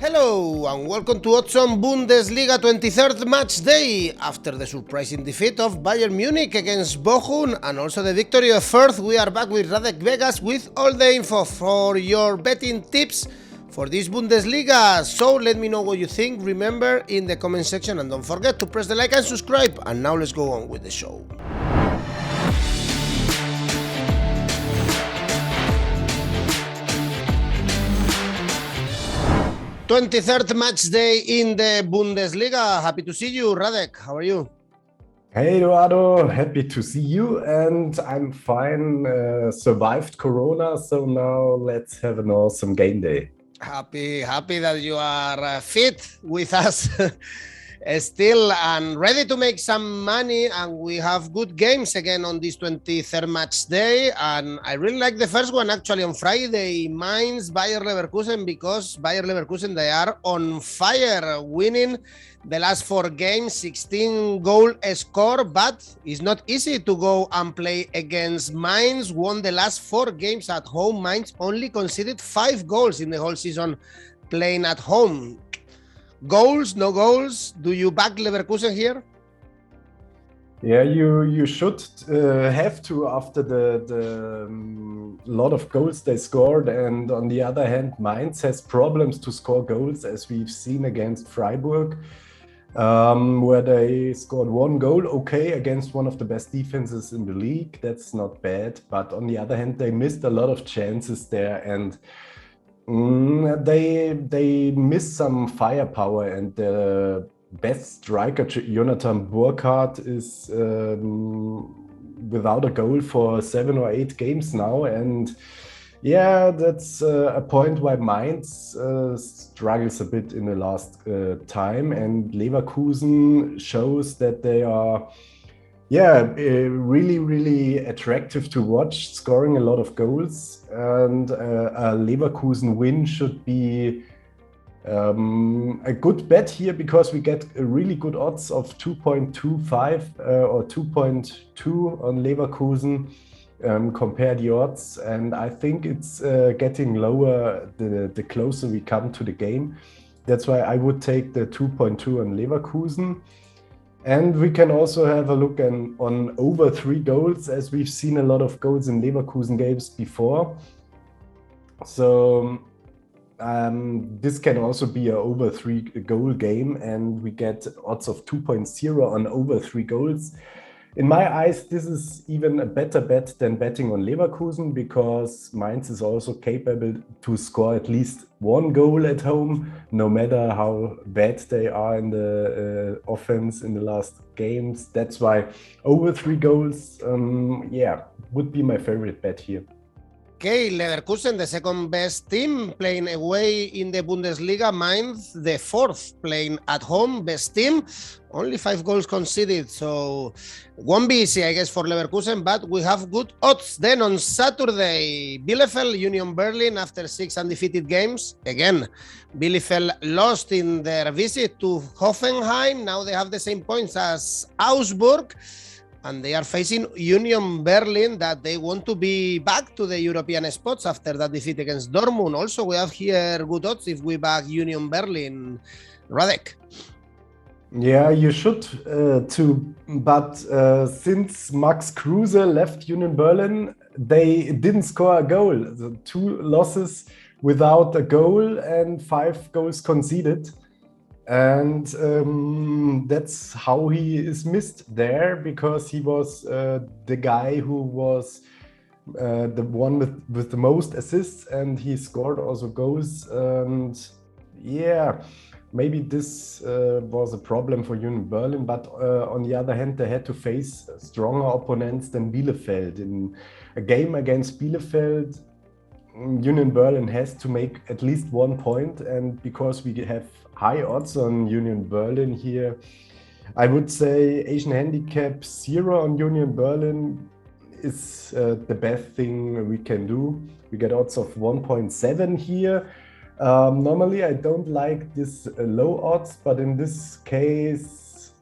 Hello and welcome to 𝐿𝐭𝐴𝐬 Bundesliga 23rd match day. After the surprising defeat of Bayern Munich against Bochum and also the victory of Furth, we are back with Radek Vegas with all the info for your betting tips for this Bundesliga. So let me know what you think, remember, in the comment section, and don't forget to press the like and subscribe. And now let's go on with the show. ·23rd match day in the Bundesliga. Happy to see you, Radek. How are you? Hey, Eduardo. Happy to see you, and I'm fine. Survived Corona, so now let's have an awesome game day. Happy that you are fit with us still and ready to make some money, and we have good games again on this 23rd match day. And I really like the first one actually on Friday, Mainz, Bayern Leverkusen, because Bayern Leverkusen, they are on fire, winning the last 4 games, 16 goal score, but it's not easy to go and play against Mainz. Won the last 4 games at home. Mainz only conceded 5 goals in the whole season playing at home. Goals, no goals? Do you back Leverkusen here? Yeah, you should have to after the lot of goals they scored. And on the other hand, Mainz has problems to score goals, as we've seen against Freiburg, where they scored 1 goal, okay, against one of the best defenses in the league. That's not bad. But on the other hand, they missed a lot of chances there, and they missed some firepower, and the best striker, 𝐜𝐿𝐴𝐧𝐧𝐞𝐜𝐿 is without a goal for 7 or 8 games now. And yeah, that's a point why Mainz struggles a bit in the last time. And Leverkusen shows that they are really attractive to watch, scoring a lot of goals. And a Leverkusen win should be a good bet here, because we get a really good odds of 2.25 or 2.2 on Leverkusen. Compare the odds, and I think it's getting lower the closer we come to the game. That's why I would take the 2.2 on Leverkusen. And we can also have a look on over 3 goals, as we've seen a lot of goals in Leverkusen games before. So this can also be a over 3 goal game, and we get odds of 2.0 on over 3 goals. In my eyes, this is even a better bet than betting on Leverkusen, because Mainz is also capable to score at least 1 goal at home, no matter how bad they are in the offense in the last games. That's why over 3 goals, would be my favorite bet here. Okay, Leverkusen, the second best team playing away in the Bundesliga. Mainz, the 4th playing at home, best team. Only 5 goals conceded, so won't be easy, I guess, for Leverkusen, but we have good odds. Then on Saturday, Bielefeld, Union Berlin, after 6 undefeated games. Again, Bielefeld lost in their visit to Hoffenheim. Now they have the same points as Augsburg, and they are facing Union Berlin, that they want to be back to the European spots after that defeat against Dortmund. Also, we have here good odds if we back Union Berlin. Radek? Yeah, you should too. But since Max Kruse left Union Berlin, they didn't score a goal. 2 losses without a goal and 5 goals conceded. And that's how he is missed there, because he was the guy who was the one with the most assists, and he scored also goals. And yeah, maybe this was a problem for Union Berlin, but on the other hand, they had to face stronger opponents than Bielefeld. In a game against Bielefeld, Union Berlin has to make at least 1 point, and because we have high odds on Union Berlin here, I would say Asian handicap 0 on Union Berlin is the best thing we can do. We get odds of 1.7 here. Normally I don't like this low odds, but in this case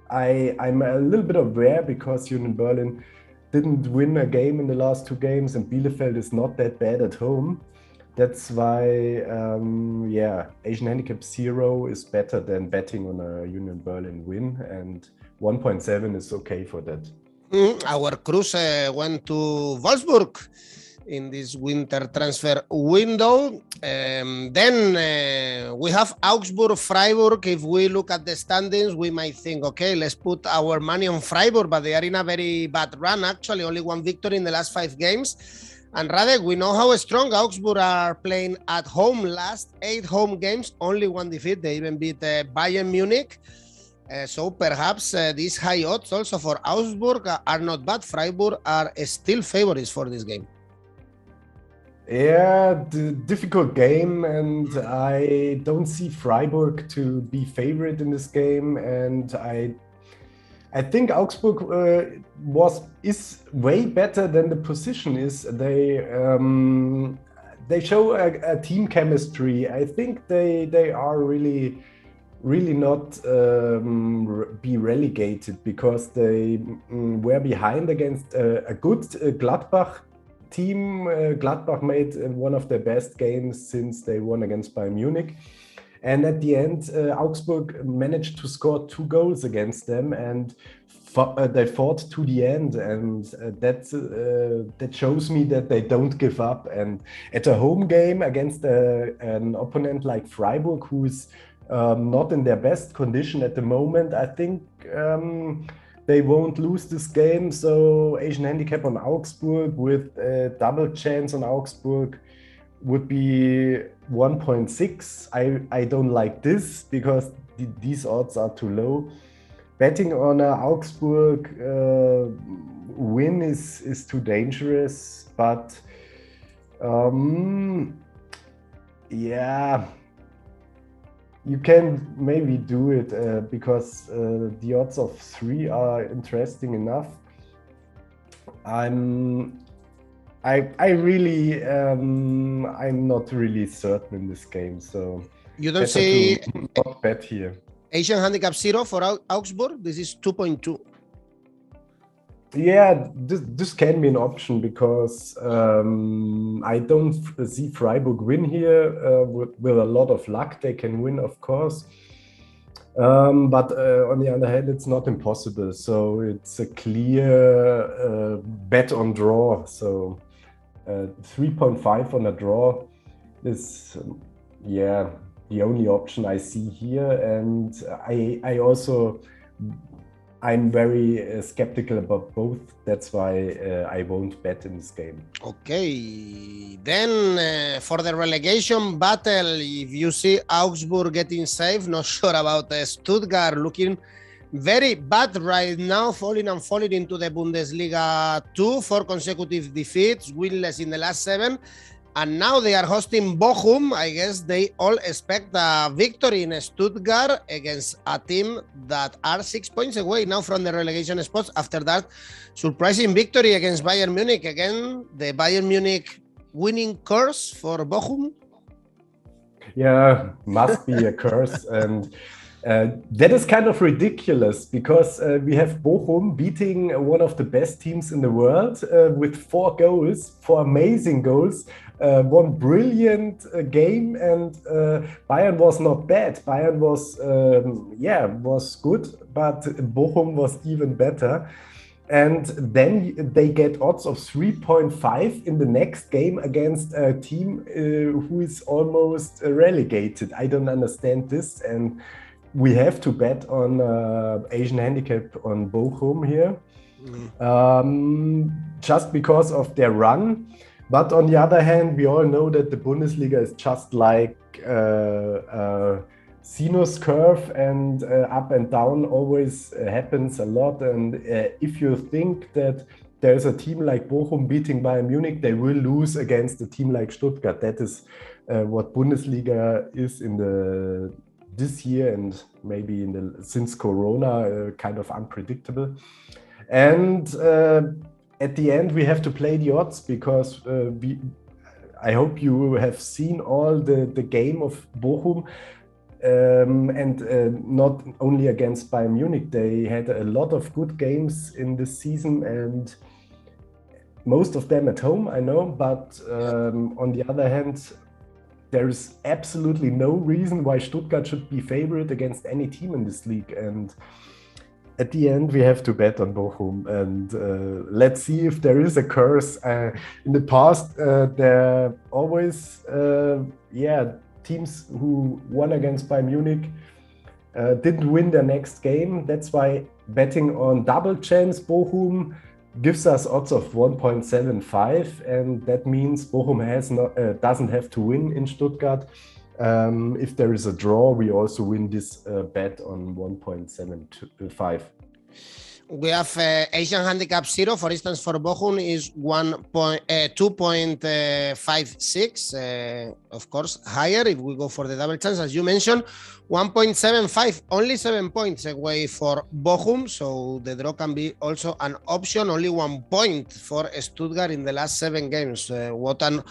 I'm a little bit aware, because Union Berlin didn't win a game in the last 2 games, and Bielefeld is not that bad at home. That's why, yeah, Asian handicap 0 is better than betting on a Union Berlin win, and 1.7 is okay for that. Our cruise went to Wolfsburg in this winter transfer window. Then we have Augsburg, Freiburg. If we look at the standings, we might think, okay, let's put our money on Freiburg, but they are in a very bad run, actually. Only one victory in the last 5 games. And Radek, we know how strong Augsburg are playing at home. Last 8 home games, only 1 defeat. They even beat Bayern Munich. So perhaps these high odds also for Augsburg are not bad. Freiburg are still favorites for this game. Yeah, difficult game, and I don't see Freiburg to be favorite in this game. And I think Augsburg is way better than the position is. They show a team chemistry. I think they are really not be relegated, because they were behind against a good Gladbach team. Gladbach made one of their best games since they won against Bayern Munich. And at the end, Augsburg managed to score 2 goals against them, and they fought to the end. And that shows me that they don't give up. And at a home game against an opponent like Freiburg, who is not in their best condition at the moment, I think they won't lose this game. So Asian handicap on Augsburg with a double chance on Augsburg would be 1.6. I don't like this, because these odds are too low. Betting on a Augsburg win is too dangerous, but yeah, you can maybe do it because the odds of 3 are interesting enough. I'm not really certain in this game, so you don't see not bet here. Asian handicap 0 for Augsburg. This is 2.2. Yeah, this can be an option, because I don't see Freiburg win here. With a lot of luck, they can win, of course. But on the other hand, it's not impossible. So it's a clear bet on draw. So 3.5 on a draw is, yeah, the only option I see here. And I'm very skeptical about both. That's why I won't bet in this game. Okay, then for the relegation battle, if you see Augsburg getting safe, not sure about Stuttgart, looking very bad right now, falling into the Bundesliga 2, 4 consecutive defeats, winless in the last 7. And now they are hosting Bochum. I guess they all expect a victory in Stuttgart against a team that are 6 points away now from the relegation spots. After that surprising victory against Bayern Munich. Again, the Bayern Munich winning curse for Bochum. Yeah, must be a curse. And that is kind of ridiculous, because we have Bochum beating one of the best teams in the world with 4 goals, 4 amazing goals, one brilliant game, and Bayern was not bad. Bayern was good, but Bochum was even better. And then they get odds of 3.5 in the next game against a team who is almost relegated. I don't understand this, and we have to bet on Asian handicap on Bochum here, just because of their run. But on the other hand, we all know that the Bundesliga is just like a sinus curve, and up and down always happens a lot. And if you think that there's a team like Bochum beating Bayern Munich, they will lose against a team like Stuttgart. That is what Bundesliga is in this year, and maybe since Corona, kind of unpredictable. And at the end, we have to play the odds, because I hope you have seen all the game of Bochum, and not only against Bayern Munich. They had a lot of good games in this season, and most of them at home, I know. But on the other hand, there is absolutely no reason why Stuttgart should be favorite against any team in this league. And at the end, we have to bet on Bochum. And let's see if there is a curse. In the past, there always, teams who won against Bayern Munich didn't win their next game. That's why betting on double chance Bochum gives us odds of 1.75, and that means Bochum doesn't have to win in Stuttgart. If there is a draw, we also win this bet on 1.75. We have Asian handicap 0, for instance, for Bochum is 2.56. Of course, higher if we go for the double chance, as you mentioned. 1.75, only 7 points away for Bochum, so the draw can be also an option. Only 1 point for Stuttgart in the last 7 games. What an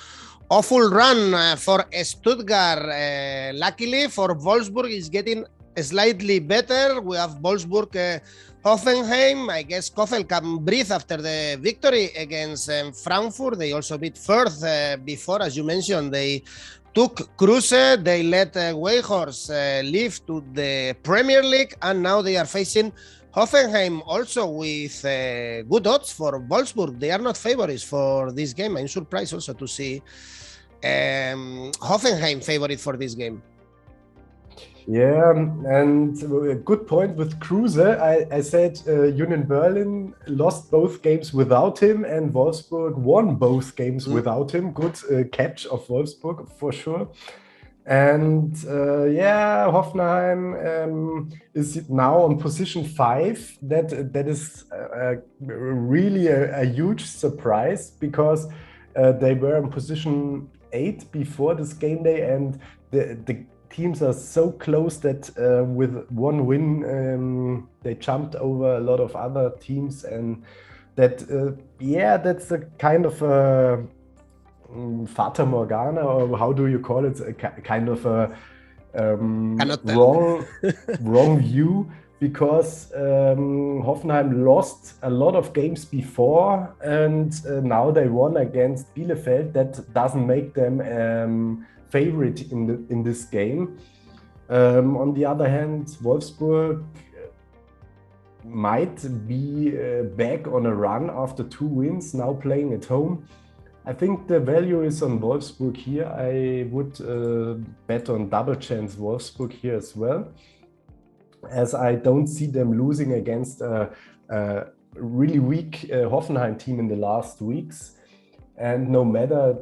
awful run for Stuttgart. Luckily for Wolfsburg, is getting slightly better. We have Wolfsburg, Hoffenheim. I guess 𝐜𝐭𝐿 can breathe after the victory against Frankfurt. They also beat Furth before, as you mentioned. They took 𝐿𝐴𝐽𝐻𝐿, they let 𝐬𝐴𝐽𝐻𝐿 leave to the Premier League, and now they are facing Hoffenheim also with good odds for Wolfsburg. They are not favorites for this game. I'm surprised also to see Hoffenheim favorite for this game. Yeah, and a good point with 𝐿𝐴𝐽𝐻𝐿. I said Union Berlin lost both games without him, and Wolfsburg won both games without him. Good catch of Wolfsburg for sure. And Hoffenheim is now on position 5. That is really a huge surprise, because they were in position 8 before this game day, and the teams are so close that with 1 win they jumped over a lot of other teams, and that's a kind of a Fata Morgana, or how do you call it? A kind of a wrong view, because Hoffenheim lost a lot of games before, and now they won against Bielefeld. That doesn't make them favorite in this game. On the other hand, Wolfsburg might be back on a run after 2 wins, now playing at home. I think the value is on Wolfsburg here. I would bet on double chance Wolfsburg here as well, as I don't see them losing against a really weak Hoffenheim team in the last weeks. And no matter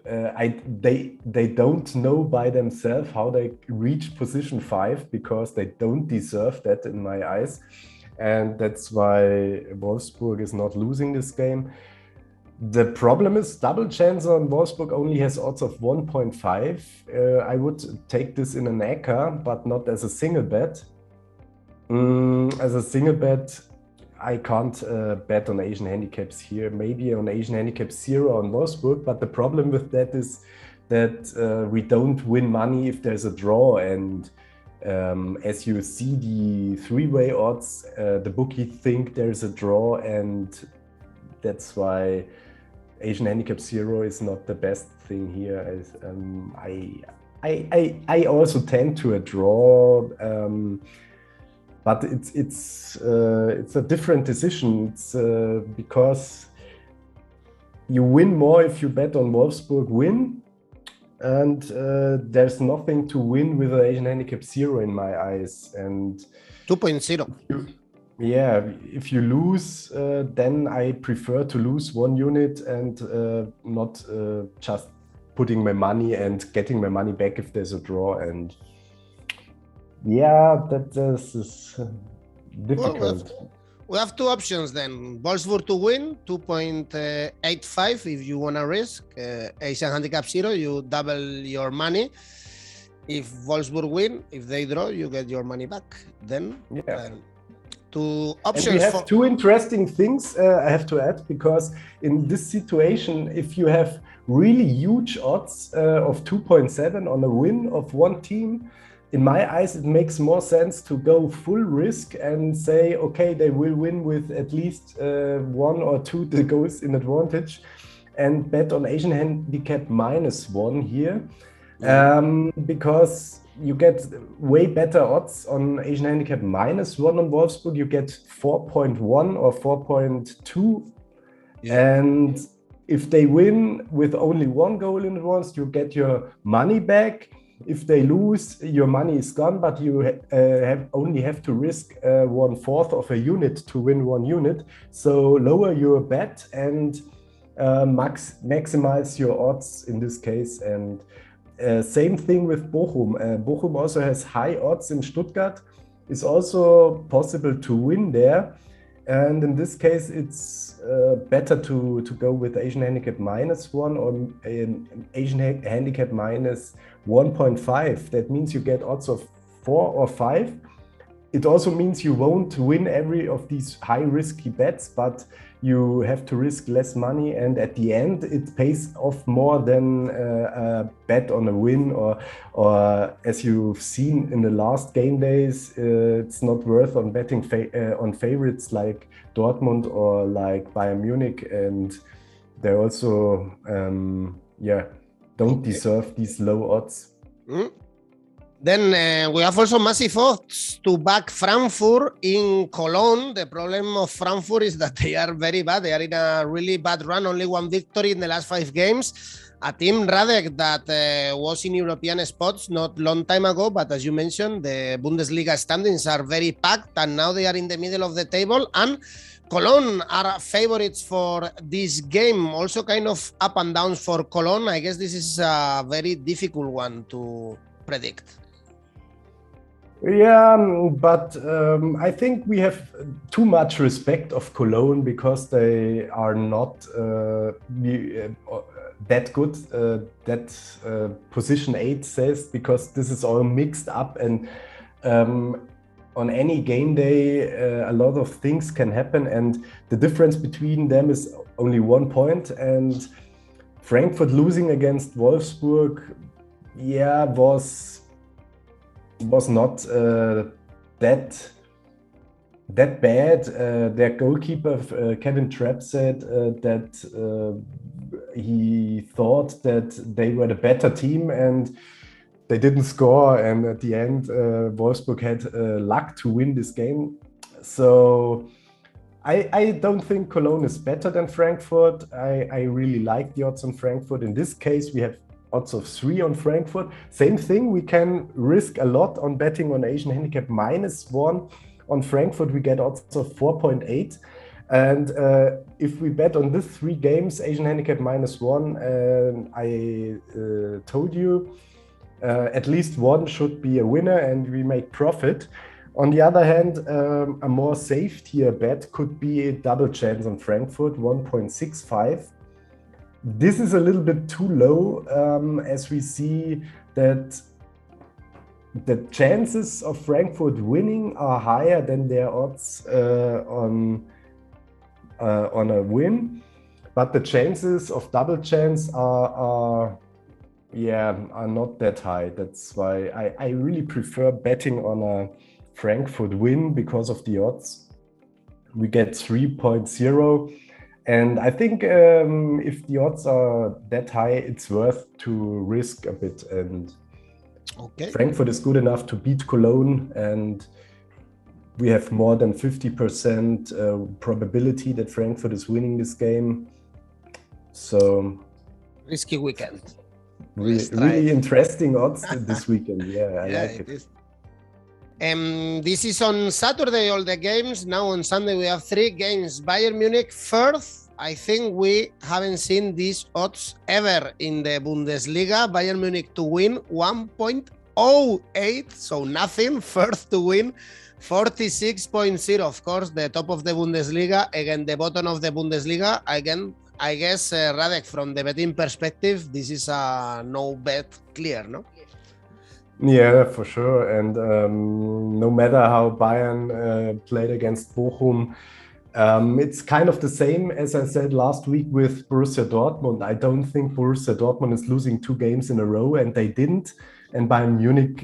they don't know by themselves how they reach position 5, because they don't deserve that in my eyes, and that's why Wolfsburg is not losing this game. The problem is double chance on Wolfsburg only has odds of 1.5. I would take this in an 𝐿𝐴𝐽𝐻𝐿, but not as a single bet. As a single bet, I can't bet on Asian handicaps here. Maybe on Asian handicap 0 on Wolfsburg, but the problem with that is that we don't win money if there's a draw. And as you see the 3-way odds, the bookie think there's a draw, and that's why Asian handicap 0 is not the best thing here. I also tend to a draw. But it's a different decision. It's because you win more if you bet on Wolfsburg win, and there's nothing to win with an Asian handicap 0 in my eyes. And 2.0. Yeah, if you lose, then I prefer to lose 1 unit and not just putting my money and getting my money back if there's a draw. And yeah, that is difficult. Well, we have 2 options then. Wolfsburg to win, 2.85 if you want to risk. Asian handicap 0, you double your money. If Wolfsburg win, if they draw, you get your money back. Then 2 options. And we have 2 interesting things I have to add, because in this situation, if you have really huge odds of 2.7 on a win of 1 team, in my eyes, it makes more sense to go full risk and say, okay, they will win with at least 1 or 2 goals in advantage, and bet on Asian handicap -1 here. Because you get way better odds on Asian handicap -1 on Wolfsburg. You get 4.1 or 4.2. Yeah. And if they win with only one goal in advance, you get your money back. If they lose, your money is gone, but you only have to risk 1/4 of a unit to win 1 unit. So lower your bet and maximize your odds in this case. And same thing with Bochum. Bochum also has high odds in Stuttgart. It's also possible to win there. And in this case, it's better to go with Asian handicap -1 or Asian handicap -1.5. That means you get odds of 4 or 5. It also means you won't win every of these high risky bets, but you have to risk less money, and at the end it pays off more than a bet on a win, or as you've seen in the last game days, it's not worth on betting on favorites like Dortmund or like Bayern Munich, and they also don't deserve these low odds. Then we have also massive odds to back Frankfurt in Cologne. The problem of Frankfurt is that they are very bad. They are in a really bad run, only 1 victory in the last 5 games. A team, Radek, that was in European spots not long time ago, but as you mentioned, the Bundesliga standings are very packed, and now they are in the middle of the table. And Cologne are favorites for this game. Also kind of up and downs for Cologne. I guess this is a very difficult one to predict. Yeah, but I think we have too much respect of Cologne because they are not that good. That position 8 says, because this is all mixed up, and on any game day a lot of things can happen, and the difference between them is only 1 point. And Frankfurt losing against Wolfsburg, was not that bad. Their goalkeeper 𝐜𝐿𝐴𝐵𝐿𝐴 said that he thought that they were the better team and they didn't score, and at the end Wolfsburg had luck to win this game. So I don't think Cologne is better than Frankfurt. I really like the odds on Frankfurt. In this case we have odds of 3 on Frankfurt. Same thing, we can risk a lot on betting on Asian handicap -1. On Frankfurt we get odds of 4.8. And if we bet on these 3 games, Asian handicap -1, I told you at least one should be a winner and we make profit. On the other hand, a more safe tier bet could be a double chance on Frankfurt, 1.65. This is a little bit too low, as we see that the chances of Frankfurt winning are higher than their odds on a win, but the chances of double chance are not that high. That's why I really prefer betting on a Frankfurt win because of the odds. We get 3.0. And I think if the odds are that high, it's worth to risk a bit. And Frankfurt is good enough to beat Cologne, and we have more than 50% probability that Frankfurt is winning this game. So risky weekend. Really interesting odds this weekend. Yeah, I like it. This is on Saturday, all the games. Now on Sunday we have 3 games. Bayern Munich, Furth. I think we haven't seen these odds ever in the Bundesliga. Bayern Munich to win, 1.08, so nothing. Furth to win, 46.0. Of course, the top of the Bundesliga, again, the bottom of the Bundesliga. Again, I guess, Radek, from the betting perspective, this is a no bet clear, no? Yeah, for sure. And no matter how Bayern played against Bochum, it's kind of the same as I said last week with Borussia Dortmund. I don't think Borussia Dortmund is losing 2 games in a row, and they didn't. And Bayern Munich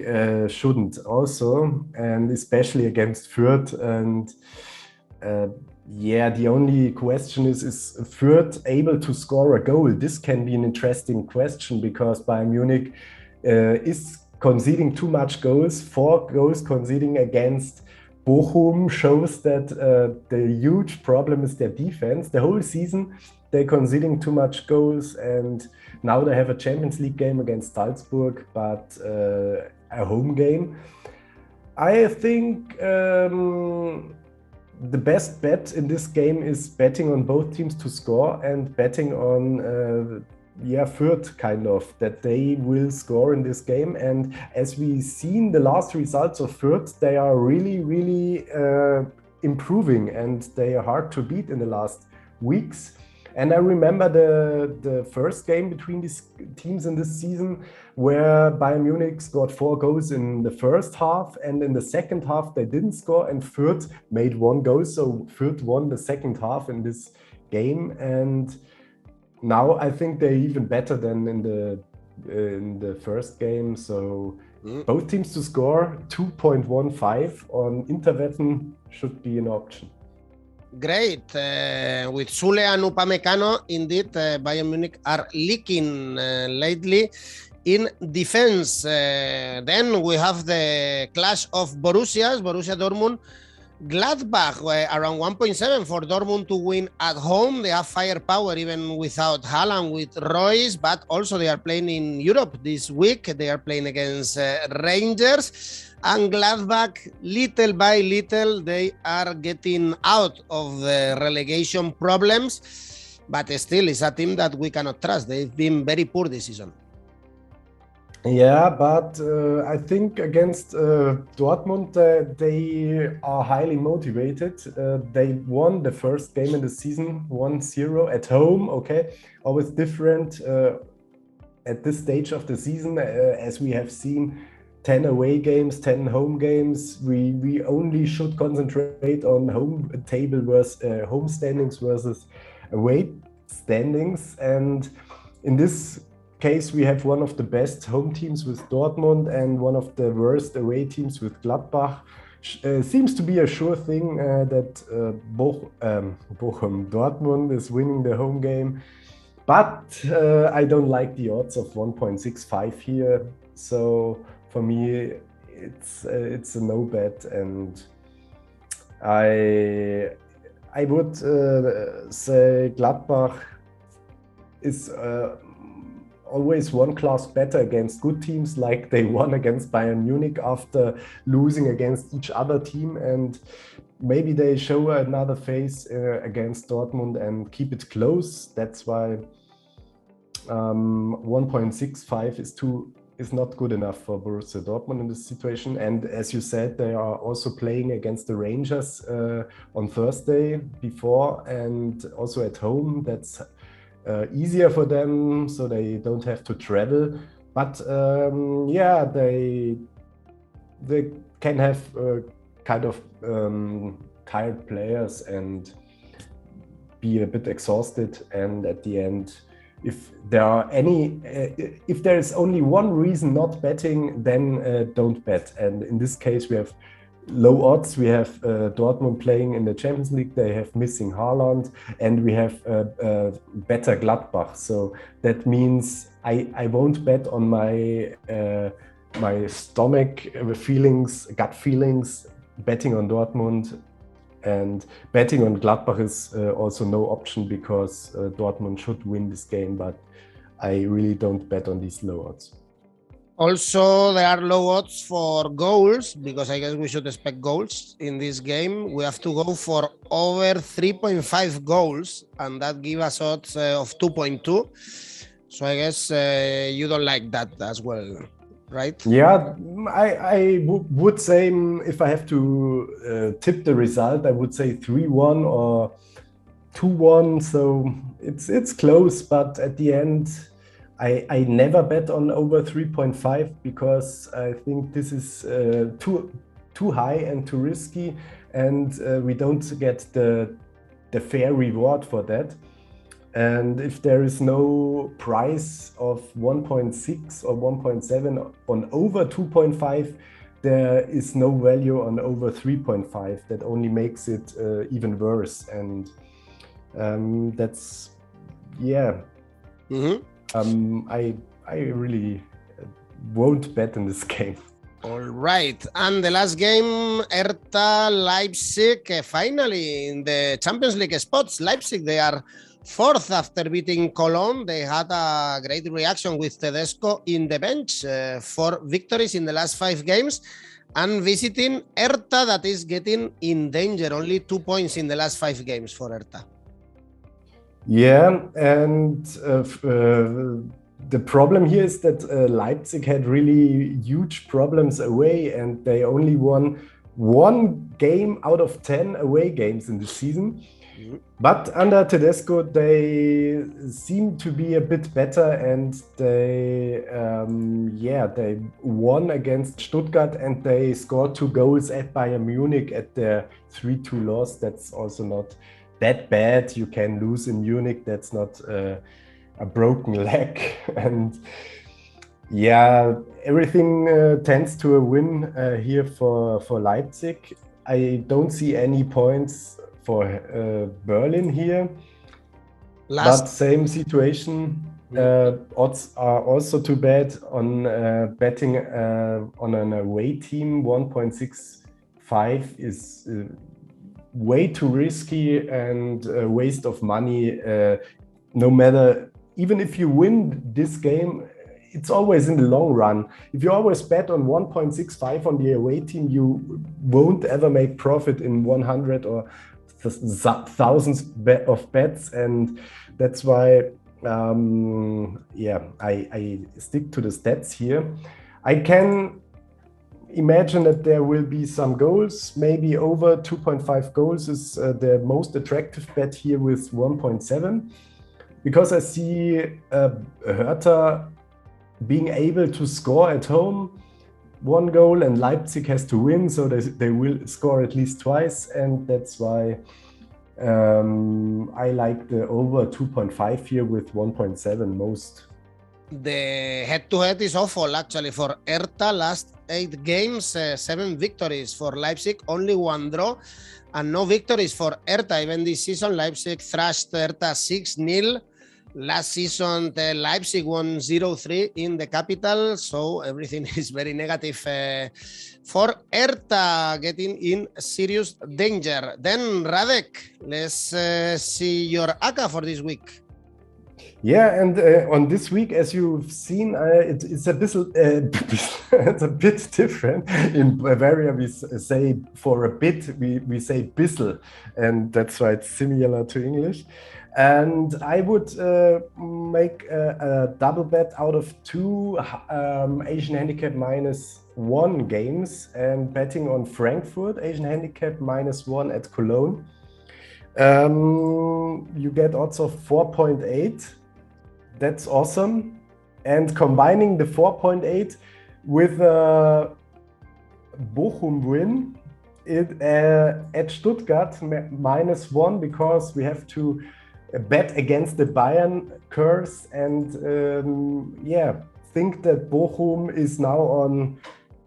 shouldn't also, and especially against Furth. And the only question is Furth able to score a goal? This can be an interesting question because Bayern Munich is conceding too much goals. 4 goals conceding against Bochum shows that the huge problem is their defense. The whole season they're conceding too much goals, and now they have a Champions League game against Salzburg, but a home game. I think the best bet in this game is betting on both teams to score and betting on Furth, kind of, that they will score in this game. And as we've seen the last results of Furth, they are really, really improving, and they are hard to beat in the last weeks. And I remember the first game between these teams in this season, where Bayern Munich scored 4 goals in the first half, and in the second half they didn't score, and Furth made 1 goal. So Furth won the second half in this game, and now I think they're even better than in the first game. So both teams to score, 2.15 on Interwetten should be an option. Great. With Sule and 𝐬𝐭𝐚𝐲, indeed, Bayern Munich are leaking lately in defense. Then we have the clash of Borussia Dortmund, Gladbach, around 1.7 for Dortmund to win at home. They have firepower even without Haaland, with Royce, but also they are playing in Europe this week. They are playing against Rangers. And Gladbach, little by little, they are getting out of the relegation problems. But still, it's a team that we cannot trust. They've been very poor this season. Yeah, but I think against Dortmund, they are highly motivated. They won the first game in the season, 1-0 at home. Okay, always different at this stage of the season, as we have seen 10 away games, 10 home games. We only should concentrate on home table versus home standings versus away standings. And in this case, we have one of the best home teams with Dortmund and one of the worst away teams with Gladbach. Seems to be a sure thing that Bochum, Dortmund is winning the home game. But I don't like the odds of 1.65 here. So for me, it's a no bet, and I would say Gladbach is always one class better against good teams, like they won against Bayern Munich after losing against each other team, and maybe they show another face against Dortmund and keep it close. That's why 1.65 is not good enough for Borussia Dortmund in this situation. And as you said, they are also playing against the Rangers on Thursday before, and also at home. That's easier for them, so they don't have to travel. But yeah, they can have kind of tired players and be a bit exhausted. And at the end, if there is only one reason not betting, then don't bet. And in this case, we have low odds. We have Dortmund playing in the Champions League. They have missing Haaland, and we have better Gladbach. So that means I won't bet on my stomach feelings, gut feelings, betting on Dortmund. And betting on Gladbach is also no option, because Dortmund should win this game, but I really don't bet on these low odds. Also, there are low odds for goals, because I guess we should expect goals in this game. We have to go for over 3.5 goals, and that gives us odds of 2.2. So I guess you don't like that as well, right? Yeah, I would say, if I have to tip the result, I would say 3-1 or 2-1. So it's close, but at the end, I never bet on over 3.5, because I think this is too high and too risky, and we don't get the fair reward for that. And if there is no price of 1.6 or 1.7 on over 2.5, there is no value on over 3.5. That only makes it even worse. And that's, yeah. Mm-hmm. I really won't bet in this game. All right, and the last game, Hertha Leipzig, finally in the Champions League spots. Leipzig, they are fourth after beating Cologne. They had a great reaction with Tedesco in the bench, 4 victories in the last 5 games, and visiting Hertha that is getting in danger, only 2 points in the last 5 games for Hertha. Yeah, and the problem here is that Leipzig had really huge problems away, and they only won 1 game out of 10 away games in the season. But under Tedesco, they seem to be a bit better, and they won against Stuttgart, and they scored 2 goals at Bayern Munich at their 3-2 loss. That's also not that bad. You can lose in Munich. That's not a broken leg. And yeah, everything tends to a win here for Leipzig. I don't see any points for Berlin here. But same situation. Odds are also too bad on betting on an away team. 1.65 is way too risky and a waste of money. No matter, even if you win this game, it's always in the long run. If you always bet on 1.65 on the away team, you won't ever make profit in 100 or thousands of bets, and that's why I stick to the stats here. I can imagine that there will be some goals, maybe over 2.5 goals is the most attractive bet here with 1.7, because I see Hertha being able to score at home 1 goal, and Leipzig has to win, so they will score at least twice, and that's why I like the over 2.5 here with 1.7 most. The head-to-head is awful actually for Hertha. Last 8 games, 7 victories for Leipzig, only 1 draw, and no victories for Hertha. Even this season, Leipzig thrashed Hertha 6-0. Last season, the Leipzig won 0-3 in the capital, so everything is very negative for Hertha, getting in serious danger. Then, Radek, let's see your ACCA for this week. Yeah, and on this week, as you've seen, it's a bit it's a bit different. In Bavaria, we say for a bit, we say bissel, and that's why it's similar to English. And I would make a double bet out of 2 Asian handicap -1 games, and betting on Frankfurt, Asian handicap -1 at Cologne. You get odds of 4.8. That's awesome. And combining the 4.8 with a Bochum win at Stuttgart -1, because we have to bet against the Bayern curse, and think that Bochum is now on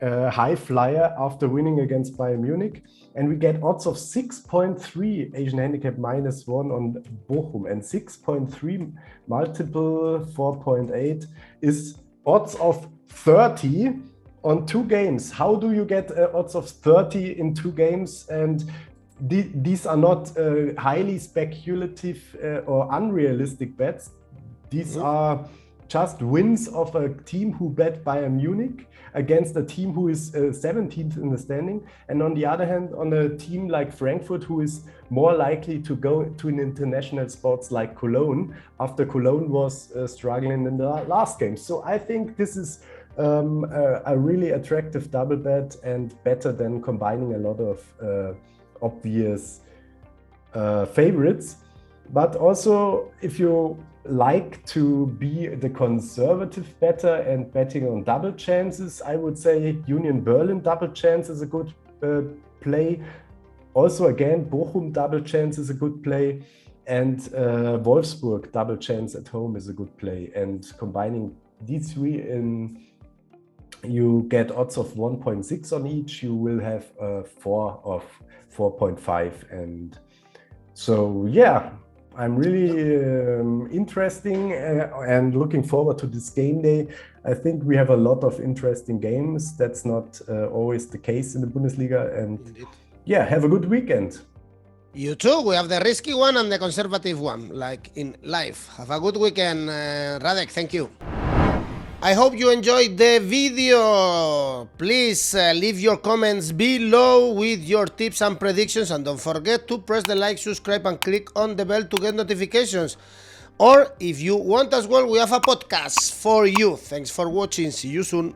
high flyer after winning against Bayern Munich, and we get odds of 6.3 Asian handicap -1 on Bochum, and 6.3 multiple 4.8 is odds of 30 on 2 games. How do you get odds of 30 in 2 games? And these are not highly speculative or unrealistic bets. These are just wins of a team who bet Bayern Munich against a team who is 17th in the standing. And on the other hand, on a team like Frankfurt, who is more likely to go to an international spots like Cologne, after Cologne was struggling in the last game. So I think this is a really attractive double bet, and better than combining a lot of obvious favorites. But also, if you like to be the conservative better and betting on double chances, I would say Union Berlin double chance is a good play. Also, again, Bochum double chance is a good play, and Wolfsburg double chance at home is a good play. And combining these 3 you get odds of 1.6 on each. You will have 4 of 4.5, and so yeah, I'm really interesting and looking forward to this game day. I think we have a lot of interesting games. That's not always the case in the Bundesliga. And Indeed. yeah, have a good weekend. You too. We have the risky one and the conservative one, like in life. Have a good weekend, Radek. Thank you. I hope you enjoyed the video. Please leave your comments below with your tips and predictions, and don't forget to press the like, subscribe, and click on the bell to get notifications. Or if you want as well, we have a podcast for you. Thanks for watching. See you soon.